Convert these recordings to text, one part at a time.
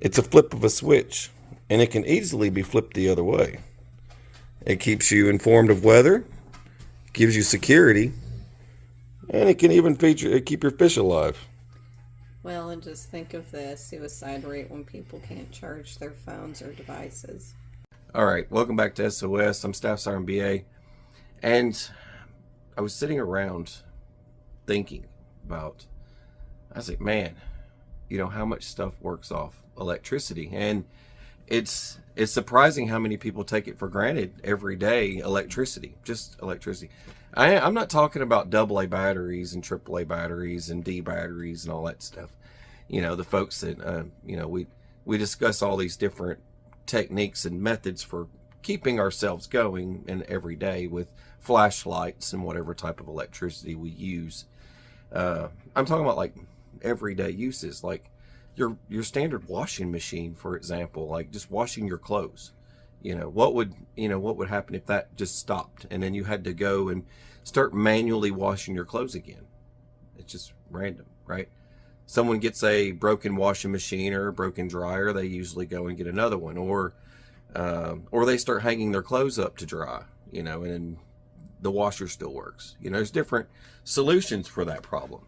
It's a flip of a switch, and it can easily be flipped the other way. It keeps you informed of weather, gives you security, and it can even keep your fish alive. Well, and just think of the suicide rate when people can't charge their phones or devices. All right, welcome back to SOS. I'm Staff Sergeant BA, and I was sitting around thinking about, I was like, man, you know, how much stuff works off electricity, and it's surprising how many people take it for granted every day. Electricity, just electricity. I'm not talking about AA batteries and AAA batteries and D batteries and all that stuff. You know, the folks that you know, we discuss all these different techniques and methods for keeping ourselves going in every day with flashlights and whatever type of electricity we use. I'm talking about like everyday uses, like your standard washing machine, for example, like just washing your clothes. You know, what would happen if that just stopped and then you had to go and start manually washing your clothes again? It's just random, right? Someone gets a broken washing machine or a broken dryer, they usually go and get another one, or they start hanging their clothes up to dry, you know, and then the washer still works. You know, there's different solutions for that problem.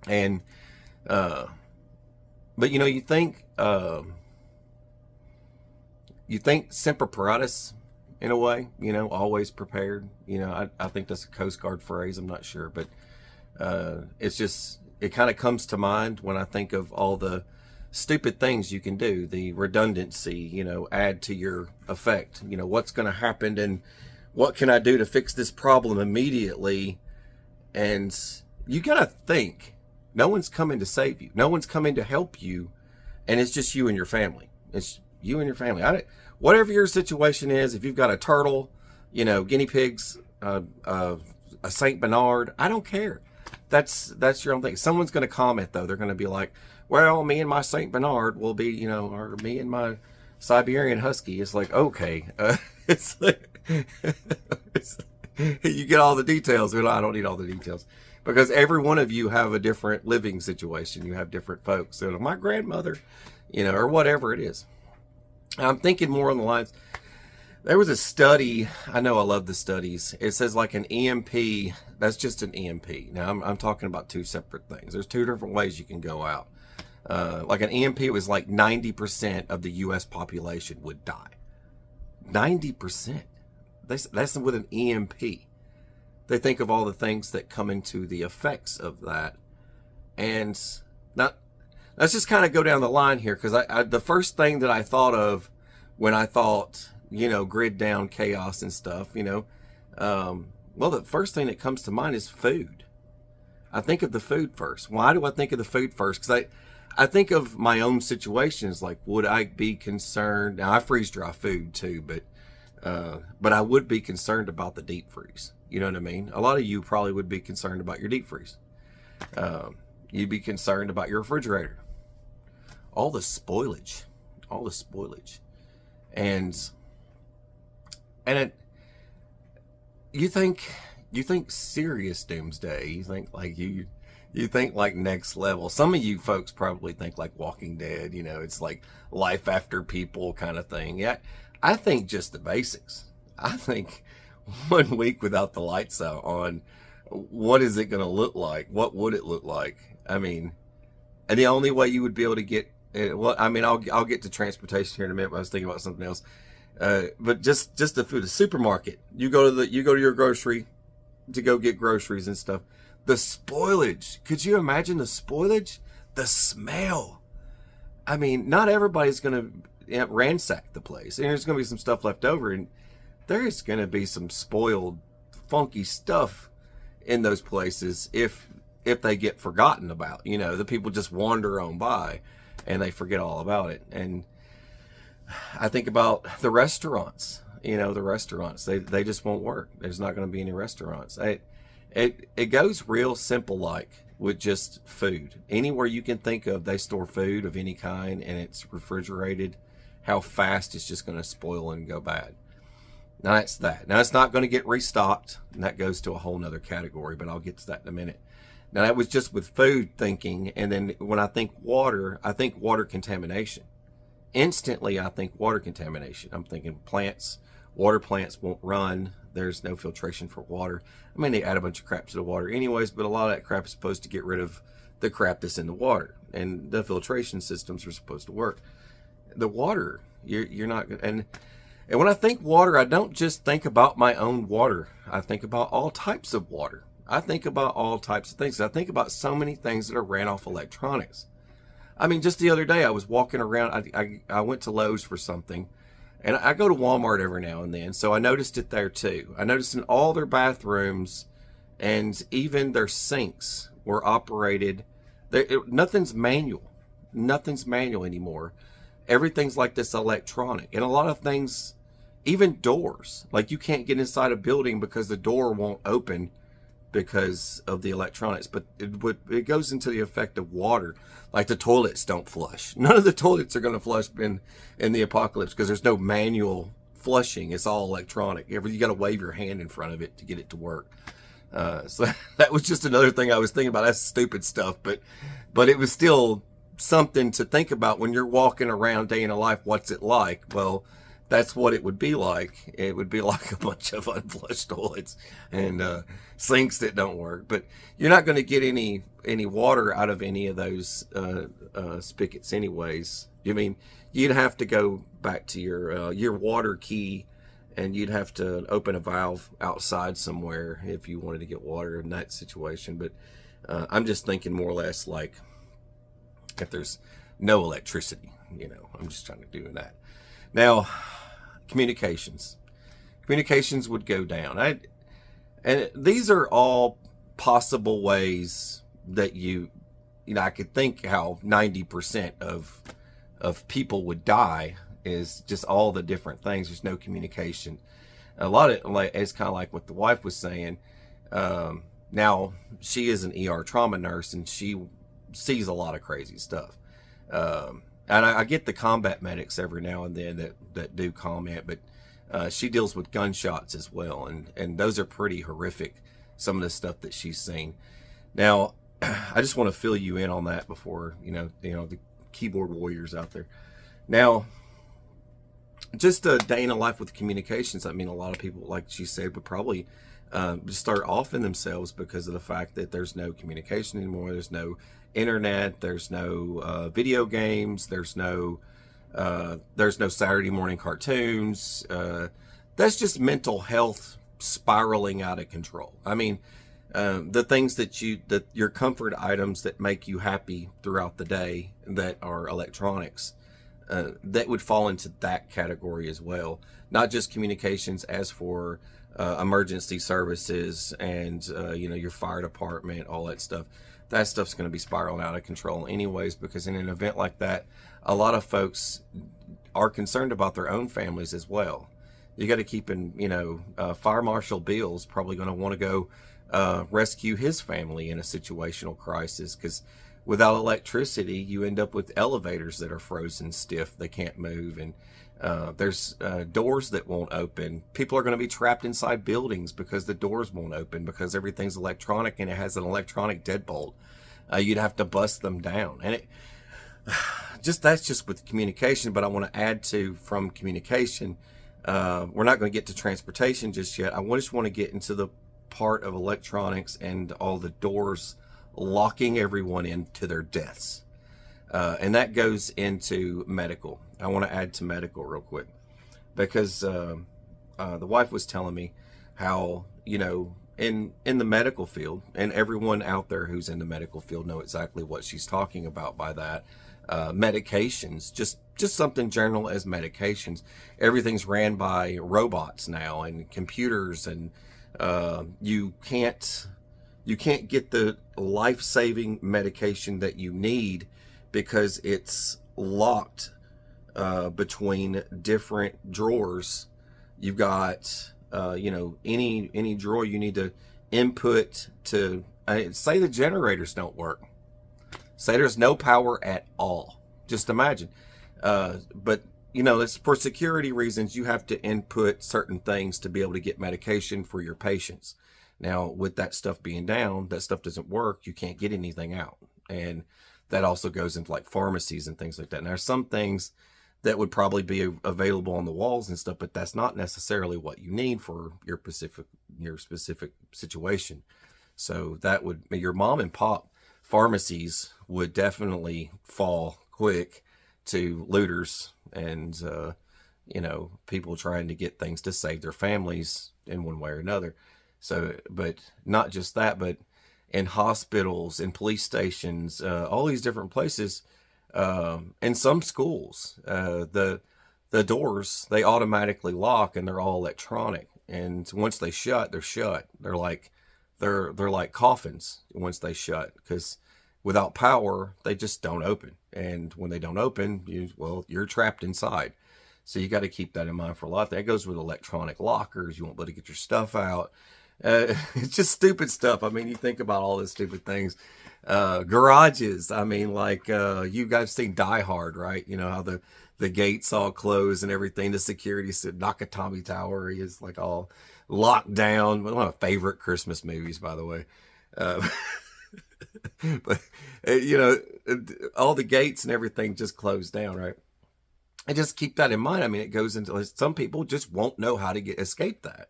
And but you know, you think Semper Fi in a way, you know, always prepared. You know, I think that's a Coast Guard phrase, I'm not sure, but it's just, it kind of comes to mind when I think of all the stupid things you can do, the redundancy, you know, add to your effect, you know, what's going to happen and what can I do to fix this problem immediately. And you got to think, no one's coming to save you, no one's coming to help you, and it's just you and your family. It's you and your family. Whatever your situation is, if you've got a turtle, you know, guinea pigs, a Saint Bernard, I don't care. That's your own thing. Someone's going to comment though. They're going to be like, well, me and my Saint Bernard will be, you know, or me and my Siberian Husky. It's like, okay, it's like, you get all the details. Well, I don't need all the details, because every one of you have a different living situation. You have different folks. So my grandmother, you know, or whatever it is. I'm thinking more on the lines. There was a study. I know I love the studies. It says like an EMP. That's just an EMP. Now I'm talking about two separate things. There's two different ways you can go out. Like an EMP was like 90% of the U.S. population would die. 90%. That's with an EMP. They think of all the things that come into the effects of that. And now, let's just kind of go down the line here, because the first thing that I thought of when I thought, you know, grid down chaos and stuff, you know, well, the first thing that comes to mind is food. I think of the food first. Why do I think of the food first? Because I think of my own situations, like, would I be concerned? Now, I freeze dry food too, but I would be concerned about the deep freeze. You know what I mean? A lot of you probably would be concerned about your deep freeze. You'd be concerned about your refrigerator. All the spoilage. And you think serious doomsday. You think like you think like next level. Some of you folks probably think like Walking Dead, you know, it's like life after people kind of thing. Yeah, I think just the basics. I think 1 week without the lights out on, what is it going to look like? What would it look like? I mean, and the only way you would be able to get, well, I mean, I'll get to transportation here in a minute, but I was thinking about something else. But just the food, the supermarket. You go to your grocery to go get groceries and stuff. The spoilage. Could you imagine the spoilage? The smell. I mean, not everybody's going to ransack the place, and there's going to be some stuff left over, and there's going to be some spoiled, funky stuff in those places if they get forgotten about. You know, the people just wander on by and they forget all about it. And I think about the restaurants. You know, the restaurants, they just won't work. There's not going to be any restaurants. It goes real simple, like with just food. Anywhere you can think of, they store food of any kind, and it's refrigerated. How fast it's just going to spoil and go bad. Now that's that. Now it's not going to get restocked, and that goes to a whole nother category, but I'll get to that in a minute. Now that was just with food thinking, and then when I think water contamination. instantly I think water contamination. I'm thinking water plants won't run. There's no filtration for water. I mean, they add a bunch of crap to the water anyways, but a lot of that crap is supposed to get rid of the crap that's in the water, and the filtration systems are supposed to work. The water, you're not, and when I think water, I don't just think about my own water. I think about all types of water. I think about all types of things. I think about so many things that are ran off electronics. I mean, just the other day I was walking around. I went to Lowe's for something, and I go to Walmart every now and then, so I noticed it there too. I noticed in all their bathrooms and even their sinks were operated. Nothing's manual. Nothing's manual anymore. Everything's like this electronic. And a lot of things, even doors, like you can't get inside a building because the door won't open because of the electronics. But it goes into the effect of water. Like the toilets don't flush. None of the toilets are going to flush in the apocalypse because there's no manual flushing. It's all electronic. You got to wave your hand in front of it to get it to work. So that was just another thing I was thinking about. That's stupid stuff, but it was still something to think about when you're walking around day in a life. What's it like? Well, that's what it would be like. It would be like a bunch of unflushed toilets and sinks that don't work. But you're not going to get any water out of any of those spigots anyways. I mean, you'd have to go back to your water key, and you'd have to open a valve outside somewhere if you wanted to get water in that situation. But I'm just thinking more or less like if there's no electricity, I'm just trying to do that. Now, communications would go down. And these are all possible ways that I could think how 90% of people would die is just all the different things. There's no communication. A lot of it's kind of like what the wife was saying. Now she is an ER trauma nurse, and she sees a lot of crazy stuff. And I get the combat medics every now and then that do comment, but she deals with gunshots as well, and those are pretty horrific, some of the stuff that she's seen. Now, I just want to fill you in on that before the keyboard warriors out there. Now, just a day in a life with communications. I mean, a lot of people, like she said, would probably start offing themselves because of the fact that there's no communication anymore. There's no internet. There's no video games. There's no Saturday morning cartoons. That's just mental health spiraling out of control. I mean, the things that your comfort items that make you happy throughout the day that are electronics, that would fall into that category as well. Not just communications, as for emergency services and your fire department, all that stuff. That stuff's going to be spiraling out of control anyways, because in an event like that, a lot of folks are concerned about their own families as well. You got to keep in, Fire Marshal Bill's probably going to want to go rescue his family in a situational crisis, because without electricity, you end up with elevators that are frozen stiff. They can't move, and there's doors that won't open. People are going to be trapped inside buildings because the doors won't open, because everything's electronic and it has an electronic deadbolt. You'd have to bust them down, and that's just with communication. But I want to add from communication. We're not going to get to transportation just yet. I just want to get into the part of electronics and all the doors locking everyone into their deaths. And that goes into medical. I want to add to medical real quick, because the wife was telling me how, in the medical field, and everyone out there who's in the medical field know exactly what she's talking about by that. Medications, just something general as medications. Everything's ran by robots now and computers, and you can't get the life-saving medication that you need because it's locked between different drawers. You've got any drawer you need to input to say the generators don't work. Say there's no power at all. Just imagine. But it's for security reasons. You have to input certain things to be able to get medication for your patients. Now, with that stuff being down, that stuff doesn't work. You can't get anything out. And that also goes into like pharmacies and things like that. And there's some things that would probably be available on the walls and stuff, but that's not necessarily what you need for your specific situation. So that would, your mom and pop pharmacies would definitely fall quick to looters and people trying to get things to save their families in one way or another. So, but not just that, but in hospitals, in police stations, all these different places, in some schools, the doors, they automatically lock and they're all electronic. And once they shut, they're shut. They're like coffins once they shut, because without power, they just don't open. And when they don't open, you're trapped inside. So you got to keep that in mind for a lot. That goes with electronic lockers. You won't be able to get your stuff out. It's just stupid stuff. I mean, you think about all these stupid things. Garages. I mean, like, you guys seen Die Hard, right? You know how the gates all close and everything. The security said Nakatomi Tower is like all locked down. One of my favorite Christmas movies, by the way. But all the gates and everything just closed down, right? And just keep that in mind. I mean, it goes into, some people just won't know how to escape that.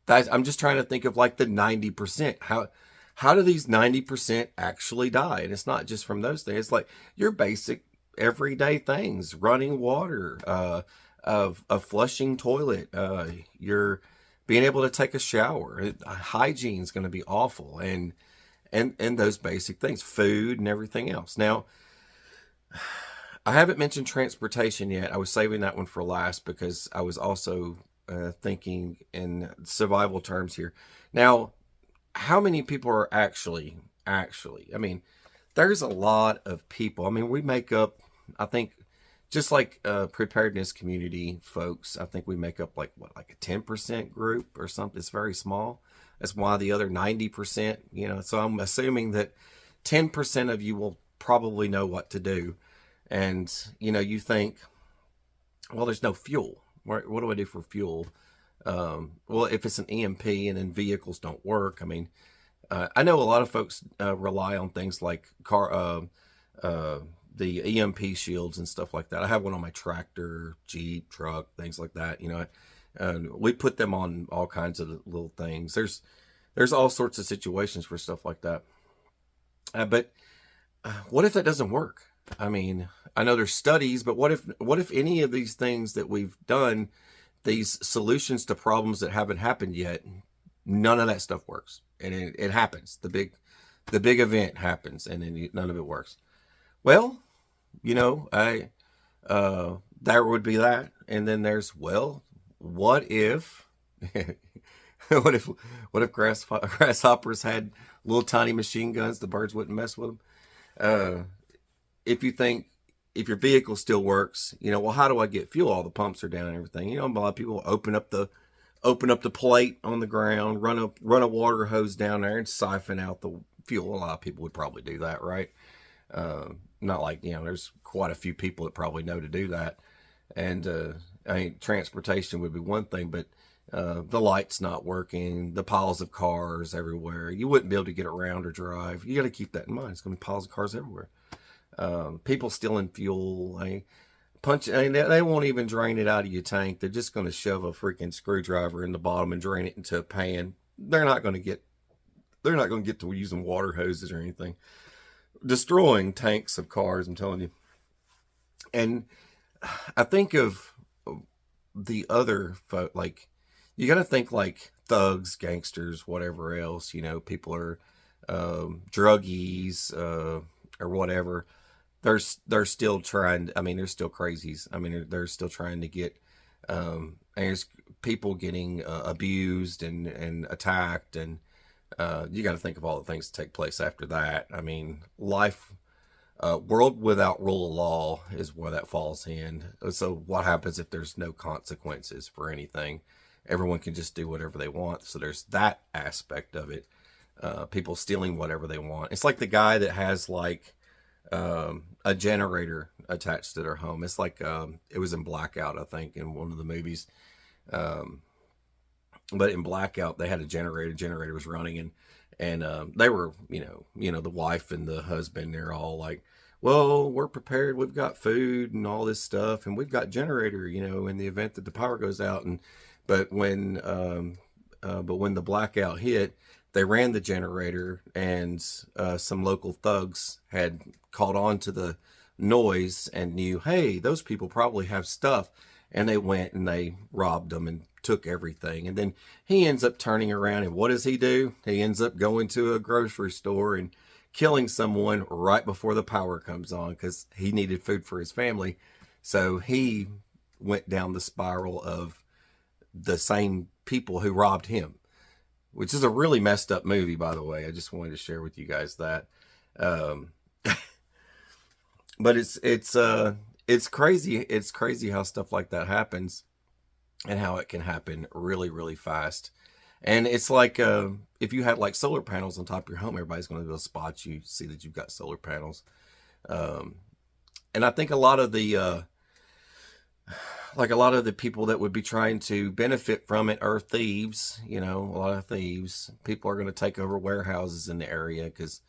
I'm just trying to think of like the 90%. How do these 90% actually die? And it's not just from those things. It's like your basic everyday things: running water, a flushing toilet, you're being able to take a shower. Hygiene's going to be awful, and those basic things, food and everything else. Now, I haven't mentioned transportation yet. I was saving that one for last because I was also thinking in survival terms here. Now, how many people are actually, I mean, there's a lot of people. I mean, we make up, I think, just like preparedness community folks, I think we make up like a 10% group or something. It's very small. That's why the other 90%, so I'm assuming that 10% of you will probably know what to do. And, you think, well, there's no fuel. What do I do for fuel? Well, if it's an EMP and then vehicles don't work, I mean, I know a lot of folks rely on things like the EMP shields and stuff like that. I have one on my tractor, Jeep, truck, things like that. We put them on all kinds of little things. There's all sorts of situations for stuff like that. But what if that doesn't work? I mean, I know there's studies, but what if any of these things that we've done, these solutions to problems that haven't happened yet, none of that stuff works, and it happens. The big event happens, and then none of it works. Well, there would be that, and then there's, well, what if what if grasshoppers had little tiny machine guns? The birds wouldn't mess with them. If your vehicle still works, well, how do I get fuel? All the pumps are down and everything. A lot of people open up the plate on the ground, run a water hose down there and siphon out the fuel. A lot of people would probably do that, right? Not like, there's quite a few people that probably know to do that. And, transportation would be one thing, but, the light's not working, the piles of cars everywhere. You wouldn't be able to get around or drive. You got to keep that in mind. It's going to be piles of cars everywhere. People stealing fuel. They won't even drain it out of your tank. They're just going to shove a freaking screwdriver in the bottom and drain it into a pan. They're not going to get to using water hoses or anything. Destroying tanks of cars, I'm telling you. And I think of the other folk, like, you got to think like thugs, gangsters, whatever else, people are, druggies, or whatever. They're still trying. I mean, they're still crazies. I mean, they're still trying to get. And there's people getting abused and attacked, and you got to think of all the things that take place after that. I mean, world without rule of law is where that falls in. So, what happens if there's no consequences for anything? Everyone can just do whatever they want. So there's that aspect of it. People stealing whatever they want. It's like the guy that has like a generator attached to their home. It's like it was in Blackout, I think, in one of the movies. But in Blackout, they had a generator. The generator was running, and they were, the wife and the husband, they're all like, well, we're prepared. We've got food and all this stuff, and we've got generator, in the event that the power goes out. But when the blackout hit, they ran the generator, and some local thugs had caught on to the noise and knew, hey, those people probably have stuff, and they went and they robbed them and took everything. And then he ends up turning around, and what does he do? He ends up going to a grocery store and killing someone right before the power comes on because he needed food for his family. So he went down the spiral of the same people who robbed him, which is a really messed up movie, by the way. I just wanted to share with you guys that. But it's crazy. It's crazy how stuff like that happens and how it can happen really, really fast. And it's like, if you had like solar panels on top of your home, everybody's going to be able to spot you, see that you've got solar panels. And I think a lot of the people that would be trying to benefit from it are thieves. A lot of thieves. People are going to take over warehouses in the area because,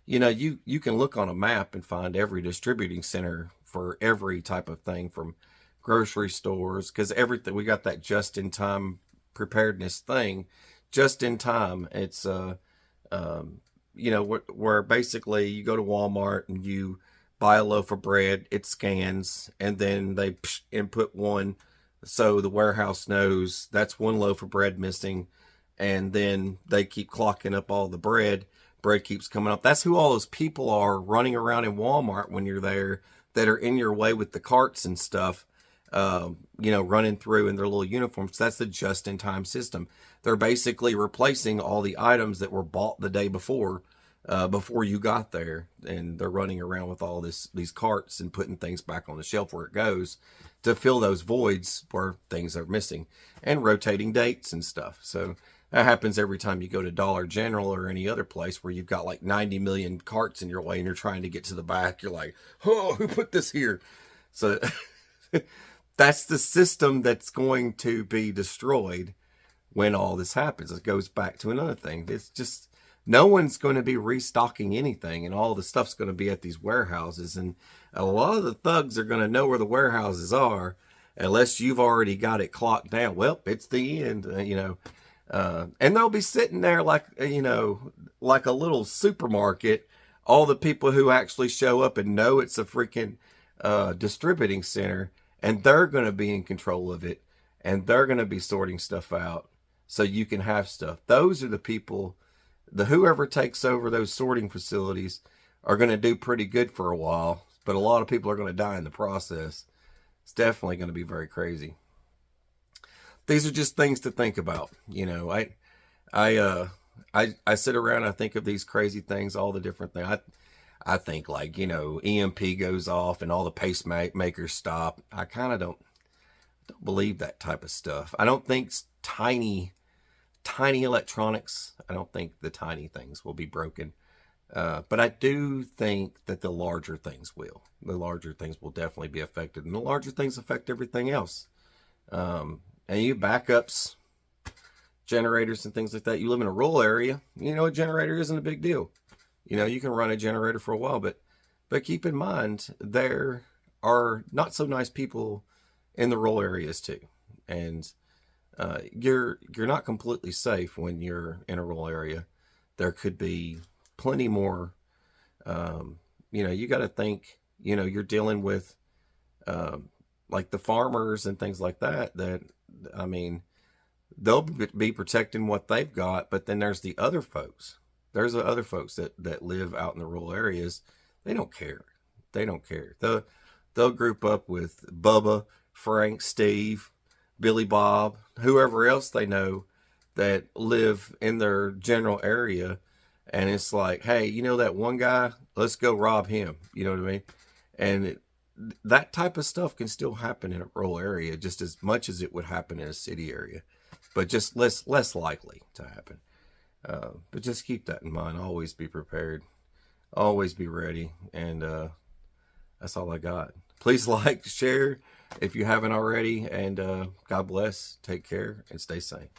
you can look on a map and find every distributing center for every type of thing, from grocery stores, because everything, we got that just-in-time preparedness thing. Just in time, it's where basically you go to Walmart and you buy a loaf of bread, it scans, and then they input one, so the warehouse knows that's one loaf of bread missing, and then they keep clocking up all the bread keeps coming up. That's who all those people are running around in Walmart when you're there, that are in your way with the carts and stuff, running through in their little uniforms. That's the just-in-time system. They're basically replacing all the items that were bought the day before you got there, and they're running around with all these carts and putting things back on the shelf where it goes to fill those voids where things are missing, and rotating dates and stuff. So that happens every time you go to Dollar General or any other place where you've got like 90 million carts in your way and you're trying to get to the back. You're like, oh, who put this here? So that's the system that's going to be destroyed when all this happens. It goes back to another thing. It's just, no one's going to be restocking anything, and all the stuff's going to be at these warehouses. And a lot of the thugs are going to know where the warehouses are, unless you've already got it clocked down. Well, it's the end, and they'll be sitting there like a little supermarket. All the people who actually show up and know it's a freaking distributing center, and they're going to be in control of it, and they're going to be sorting stuff out so you can have stuff. Those are the people, whoever takes over those sorting facilities are going to do pretty good for a while, but a lot of people are going to die in the process. It's definitely going to be very crazy. These are just things to think about. I sit around, I think of these crazy things, all the different things. I think like, EMP goes off and all the pacemakers stop. I kind of don't believe that type of stuff. I don't think tiny electronics, I don't think the tiny things will be broken. But I do think that the larger things will. The larger things will definitely be affected, and the larger things affect everything else. And you backups, generators and things like that. You live in a rural area, a generator isn't a big deal. You can run a generator for a while, but keep in mind, there are not so nice people in the rural areas too. And you're not completely safe when you're in a rural area. There could be plenty more, you got to think, you're dealing with like the farmers and things like that, they'll be protecting what they've got, but then there's the other folks. There's the other folks that live out in the rural areas. They don't care. They don't care. They'll group up with Bubba, Frank, Steve, Billy Bob, whoever else they know that live in their general area. And it's like, hey, that one guy, let's go rob him. You know what I mean? And that type of stuff can still happen in a rural area just as much as it would happen in a city area, but just less likely to happen. But just keep that in mind. Always be prepared. Always be ready. And that's all I got. Please like, share if you haven't already. And God bless. Take care and stay safe.